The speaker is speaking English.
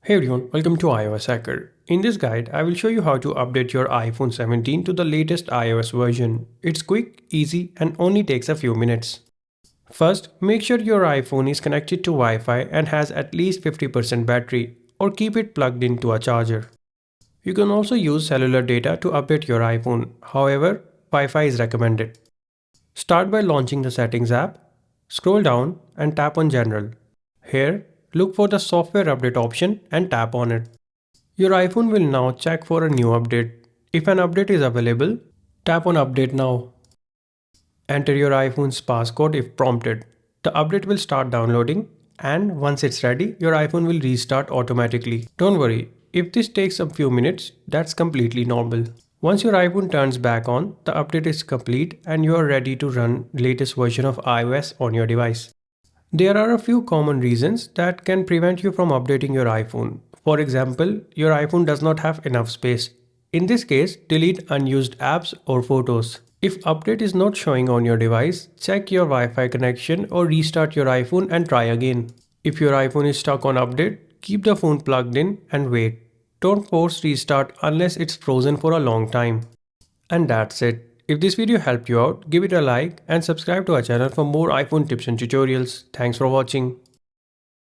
Hey everyone, welcome to iOS Hacker. In this guide, I will show you how to update your iPhone 17 to the latest iOS version. It's quick, easy, and only takes a few minutes. First, make sure your iPhone is connected to Wi-Fi and has at least 50% battery, or keep it plugged into a charger. You can also use cellular data to update your iPhone. However, Wi-Fi is recommended. Start by launching the Settings app. Scroll down and tap on General. Here, look for the Software Update option and tap on it. Your iPhone will now check for a new update. If an update is available, tap on Update Now. Enter your iPhone's passcode if prompted. The update will start downloading, and once it's ready, your iPhone will restart automatically. Don't worry, if this takes a few minutes, that's completely normal. Once your iPhone turns back on, the update is complete and you are ready to run latest version of iOS on your device. There are a few common reasons that can prevent you from updating your iPhone. For example, your iPhone does not have enough space. In this case, delete unused apps or photos. If update is not showing on your device, check your Wi-Fi connection or restart your iPhone and try again. If your iPhone is stuck on update, keep the phone plugged in and wait. Don't force restart unless it's frozen for a long time. And that's it. If this video helped you out, give it a like and subscribe to our channel for more iPhone tips and tutorials. Thanks for watching.